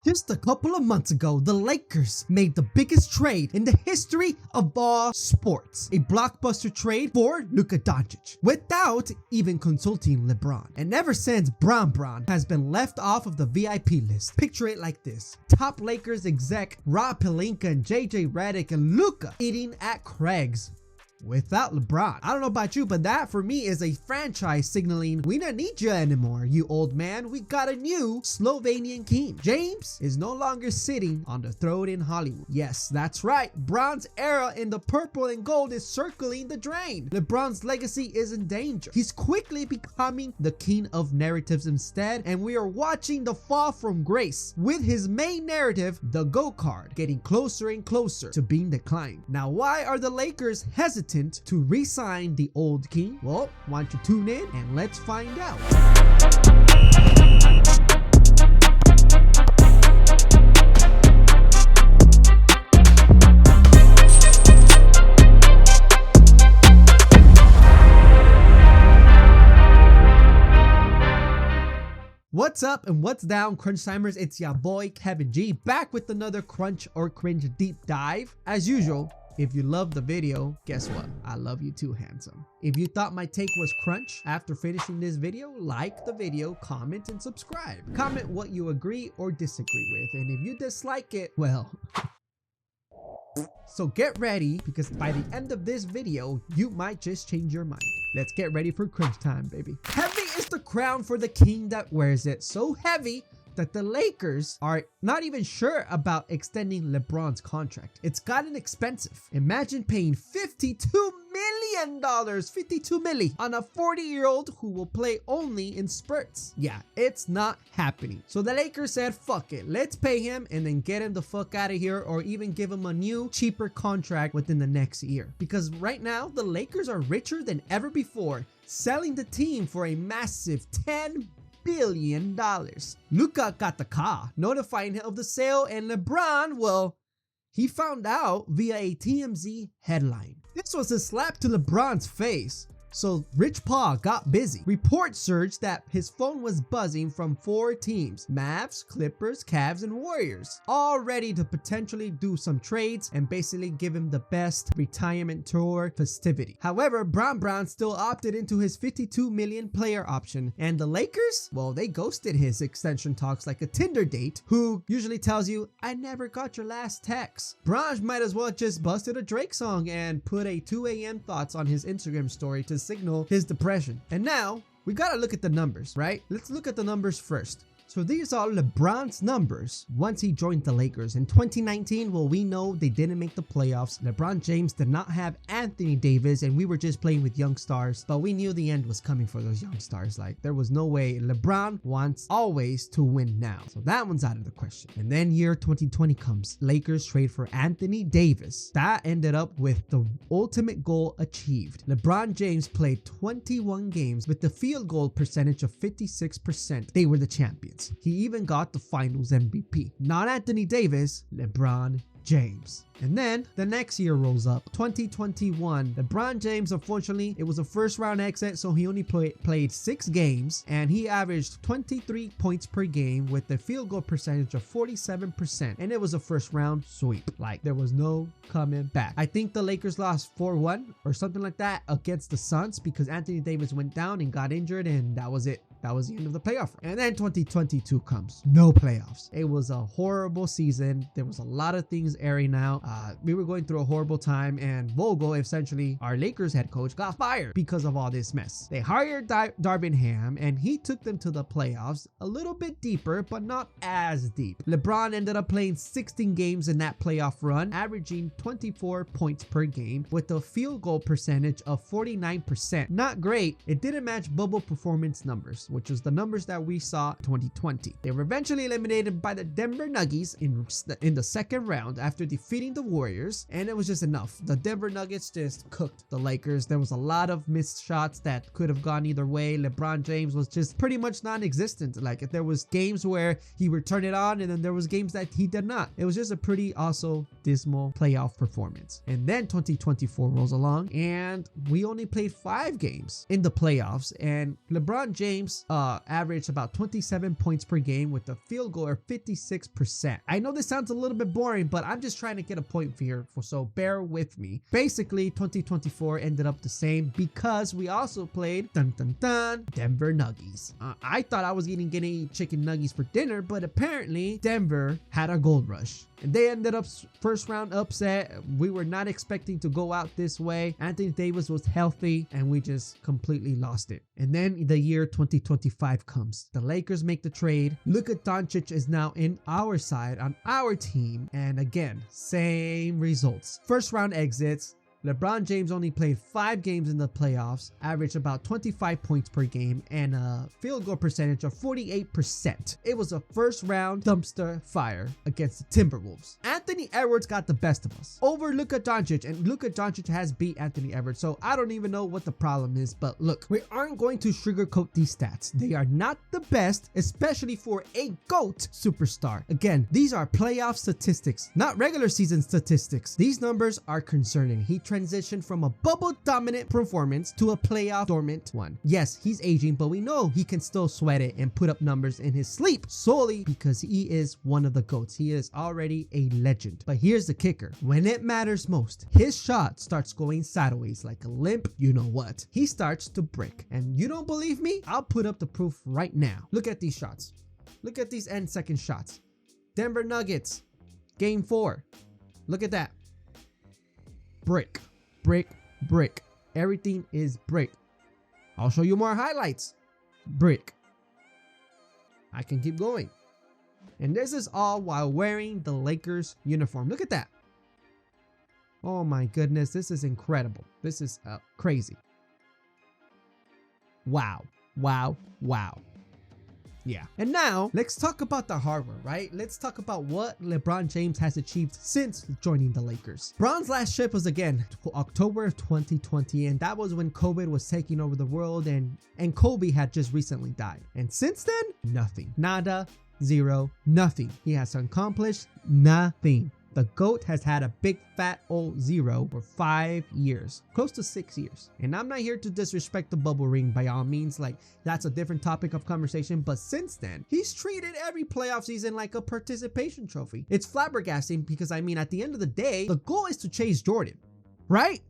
Just a couple of months ago, the Lakers made the biggest trade in the history of all sports. A blockbuster trade for Luka Doncic without even consulting LeBron. And ever since, Bron has been left off of the VIP list. Picture it like this. Top Lakers exec Rob Pelinka and JJ Redick and Luka eating at Craig's without LeBron. I don't know about you, but that for me is a franchise signaling we don't need you anymore, you old man. We got a new Slovenian king. James is no longer sitting on the throne in Hollywood. Yes, that's right. Bron's era in the purple and gold is circling the drain. LeBron's legacy is in danger. He's quickly becoming the king of narratives instead, and we are watching the fall from grace with his main narrative, the GO card, getting closer and closer to being declined. Now, why are the Lakers hesitant to re-sign the old king? Well, why don't you tune in and let's find out. What's up and what's down, Crunch Timers? It's your boy Kevin G, back with another Crunch or Cringe deep dive. As usual, if you loved the video, guess what? I love you too, handsome. If you thought my take was crunch after finishing this video, like the video, comment, and subscribe. Comment what you agree or disagree with, and if you dislike it, well, so get ready, because by the end of this video, you might just change your mind. Let's get ready for crunch time, baby. Heavy is the crown for the king that wears it. So heavy that the Lakers are not even sure about extending LeBron's contract. It's gotten expensive. Imagine paying $52 million, $52 million on a 40-year-old who will play only in spurts. Yeah, it's not happening. So the Lakers said, fuck it, let's pay him and then get him the fuck out of here, or even give him a new, cheaper contract within the next year. Because right now, the Lakers are richer than ever before, selling the team for a massive $10 billion. Luka got the car, notifying him of the sale, and LeBron, well, he found out via a TMZ headline. This was a slap to LeBron's face. So Rich Paul got busy. Reports surged that his phone was buzzing from 4 teams: Mavs, Clippers, Cavs, and Warriors, all ready to potentially do some trades and basically give him the best retirement tour festivity. However, Bron still opted into his $52 million player option, and the Lakers, well, they ghosted his extension talks like a Tinder date who usually tells you, I never got your last text. Bron might as well just busted a Drake song and put a 2 a.m. thoughts on his Instagram story to signal his depression. And now we gotta look at the numbers, right? Let's look at the numbers first. So these are LeBron's numbers once he joined the Lakers. In 2019, well, we know they didn't make the playoffs. LeBron James did not have Anthony Davis, and we were just playing with young stars, but we knew the end was coming for those young stars. Like, there was no way. LeBron wants always to win now. So that one's out of the question. And then year 2020 comes. Lakers trade for Anthony Davis. That ended up with the ultimate goal achieved. LeBron James played 21 games with the field goal percentage of 56%. They were the champions. He even got the finals MVP. Not Anthony Davis, LeBron James. And then the next year rolls up, 2021. LeBron James, unfortunately, it was a first round exit, so he only played 6 games, and he averaged 23 points per game with a field goal percentage of 47%, and it was a first round sweep. Like, there was no coming back. I think the Lakers lost 4-1 or something like that against the Suns because Anthony Davis went down and got injured, and that was it. That was the end of the playoff. And then 2022 comes. No playoffs. It was a horrible season. There was a lot of things airing out. We were going through a horrible time, and Vogel, essentially our Lakers head coach, got fired because of all this mess. They hired Darvin Ham, and he took them to the playoffs a little bit deeper, but not as deep. LeBron ended up playing 16 games in that playoff run, averaging 24 points per game with a field goal percentage of 49%. Not great. It didn't match bubble performance numbers, which was the numbers that we saw in 2020. They were eventually eliminated by the Denver Nuggets in the second round after defeating the Warriors, and it was just enough. The Denver Nuggets just cooked the Lakers. There was a lot of missed shots that could have gone either way. LeBron James was just pretty much non-existent. Like, if there was games where he would turn it on, and then there was games that he did not. It was just a pretty also dismal playoff performance. And then 2024 rolls along, and we only played 5 games in the playoffs, and LeBron James Davis averaged about 27 points per game with a field goal of 56%. I know this sounds a little bit boring, but I'm just trying to get a point here, so bear with me. Basically, 2024 ended up the same because we also played Denver Nuggets. I thought I was getting chicken nuggets for dinner, but apparently Denver had a gold rush. And they ended up first round upset. We were not expecting to go out this way. Anthony Davis was healthy and we just completely lost it. And then the year 2025 comes. The Lakers make the trade. Luka Doncic is now in our side on our team. And again, same results. First round exits. LeBron James only played 5 games in the playoffs, averaged about 25 points per game, and a field goal percentage of 48%. It was a first round dumpster fire against the Timberwolves. Anthony Edwards got the best of us over Luka Doncic, and Luka Doncic has beat Anthony Edwards, so I don't even know what the problem is. But look, we aren't going to sugarcoat these stats. They are not the best, especially for a GOAT superstar. Again, these are playoff statistics, not regular season statistics. These numbers are concerning. He transitioned from a bubble dominant performance to a playoff dormant one. Yes, he's aging, but we know he can still sweat it and put up numbers in his sleep solely because he is one of the GOATs. He is already a legend. But here's the kicker. When it matters most, his shot starts going sideways like a limp, you know what. He starts to break. And you don't believe me? I'll put up the proof right now. Look at these shots. Look at these end second shots. Denver Nuggets, game 4. Look at that. Brick, brick, brick. Everything is brick. I'll show you more highlights. Brick. I can keep going. And this is all while wearing the Lakers uniform. Look at that. Oh my goodness, this is incredible. This is crazy. Wow, wow, wow. Yeah. And now let's talk about the hardware, right? Let's talk about what LeBron James has achieved since joining the Lakers. LeBron's last trip was again October of 2020, and that was when COVID was taking over the world and Kobe had just recently died. And since then, nothing. Nada, zero, nothing. He has accomplished nothing. The GOAT has had a big fat old zero for 5 years, close to 6 years. And I'm not here to disrespect the bubble ring by all means, like that's a different topic of conversation. But since then, he's treated every playoff season like a participation trophy. It's flabbergasting because I mean, at the end of the day, the goal is to chase Jordan, right?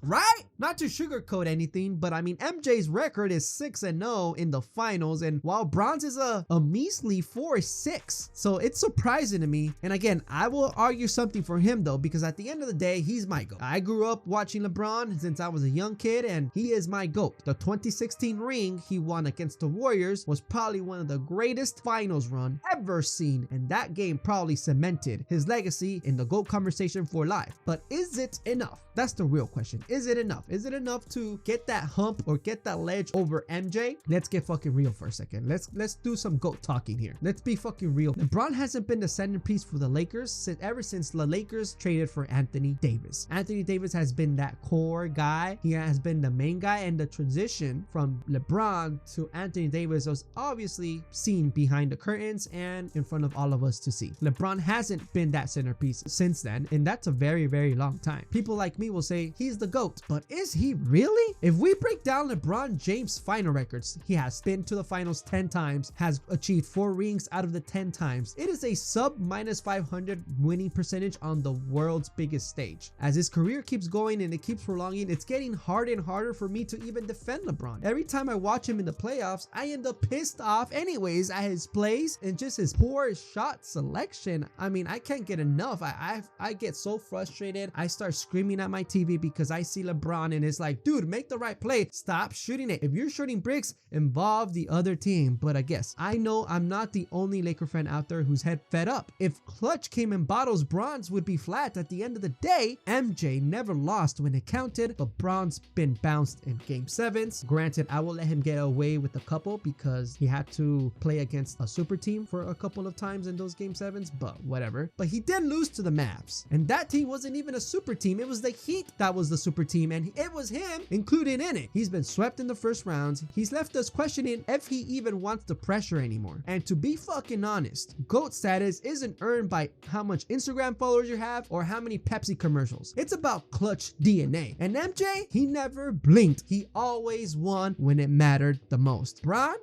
Right? Not to sugarcoat anything, but I mean, MJ's record is 6-0 in the finals, and while Bron's is a measly 4-6. So it's surprising to me. And again, I will argue something for him though, because at the end of the day, he's my GOAT. I grew up watching LeBron since I was a young kid, and he is my GOAT. The 2016 ring he won against the Warriors was probably one of the greatest finals run ever seen, and that game probably cemented his legacy in the GOAT conversation for life. But is it enough? That's the real question. Is it enough? Is it enough to get that hump or get that ledge over MJ? Let's get fucking real for a second. Let's do some GOAT talking here. Let's be fucking real. LeBron hasn't been the centerpiece for the Lakers ever since the Lakers traded for Anthony Davis. Anthony Davis has been that core guy. He has been the main guy, and the transition from LeBron to Anthony Davis was obviously seen behind the curtains and in front of all of us to see. LeBron hasn't been that centerpiece since then, and that's a very, very long time. People like me will say he's the GOAT, but is he really? If we break down LeBron James' final records, he has been to the finals 10 times, has achieved 4 rings out of the 10 times. It is a sub -500 winning percentage on the world's biggest stage. As his career keeps going and it keeps prolonging, it's getting harder and harder for me to even defend LeBron. Every time I watch him in the playoffs, I end up pissed off anyways at his plays and just his poor shot selection. I mean, I can't get enough. I get so frustrated. I start screaming at my TV because I see LeBron and it's like, dude, make the right play. Stop shooting it. If you're shooting bricks, involve the other team. But I guess I know I'm not the only Laker fan out there who's head fed up. If clutch came in bottles, Bron's would be flat. At the end of the day, MJ never lost when it counted, but Bron's been bounced in game 7s. Granted, I will let him get away with a couple because he had to play against a super team for a couple of times in those game 7s, but whatever. But he did lose to the Mavs, and that team wasn't even a super team. It was the Heat that was the super team, and it was him included in it. He's been swept in the first rounds. He's left us questioning if he even wants the pressure anymore. And to be fucking honest, GOAT status isn't earned by how much Instagram followers you have or how many Pepsi commercials. It's about clutch DNA. And MJ, he never blinked. He always won when it mattered the most. Bron,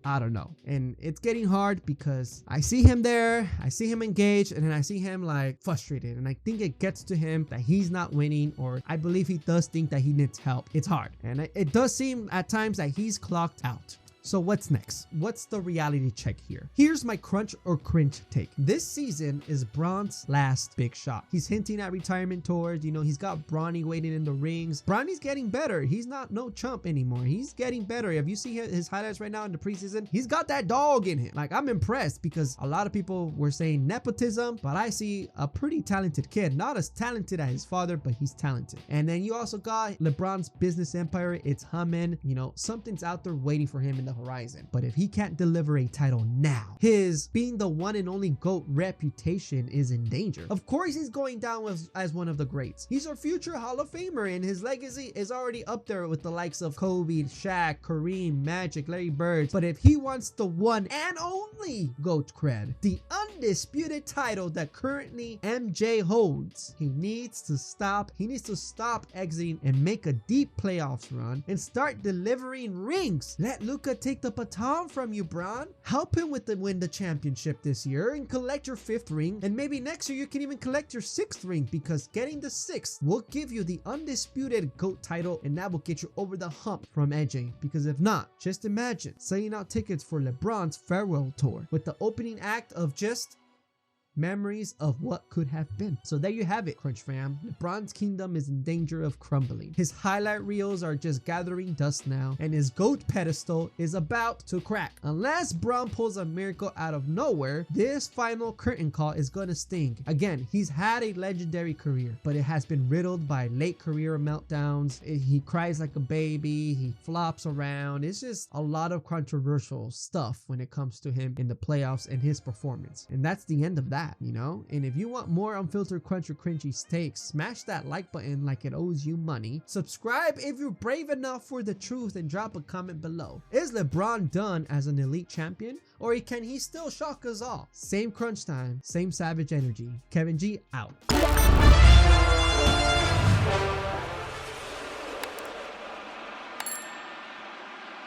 I don't know. And it's getting hard because I see him there, I see him engaged, and then I see him like frustrated. And I think it gets to him that he's not winning, or I believe he does think that he needs help. It's hard. And it does seem at times that he's clocked out. So what's next? What's the reality check here? Here's my crunch or cringe take. This season is Braun's last big shot. He's hinting at retirement tours. You know, he's got Bronny waiting in the rings. Bronny's getting better. He's not no chump anymore. He's getting better. If you see his highlights right now in the preseason, he's got that dog in him. Like, I'm impressed because a lot of people were saying nepotism, but I see a pretty talented kid. Not as talented as his father, but he's talented. And then you also got LeBron's business empire. It's humming. You know, something's out there waiting for him in the horizon. But if he can't deliver a title now, his being the one and only GOAT reputation is in danger. Of course, he's going down as one of the greats. He's our future Hall of Famer, and his legacy is already up there with the likes of Kobe, Shaq, Kareem, Magic, Larry Bird. But if he wants the one and only GOAT cred, the undisputed title that currently MJ holds, he needs to stop. He needs to stop exiting and make a deep playoffs run and start delivering rings. Let Luka take the baton from you, Bron. Help him win the championship this year and collect your 5th ring, and maybe next year you can even collect your 6th ring, because getting the 6th will give you the undisputed GOAT title, and that will get you over the hump from edging. Because if not, just imagine selling out tickets for LeBron's farewell tour with the opening act of just memories of what could have been. So there you have it, Crunch fam. LeBron's kingdom is in danger of crumbling. His highlight reels are just gathering dust now, and his GOAT pedestal is about to crack. Unless Bron pulls a miracle out of nowhere, this final curtain call is gonna sting. Again, he's had a legendary career, but it has been riddled by late career meltdowns. He cries like a baby, he flops around. It's just a lot of controversial stuff when it comes to him in the playoffs and his performance. And that's the end of that. You know, and if you want more unfiltered crunch or cringy takes, smash that like button like it owes you money. Subscribe if you're brave enough for the truth, and drop a comment below. Is LeBron done as an elite champion, or can he still shock us all? Same crunch time, same savage energy. Kevin G out.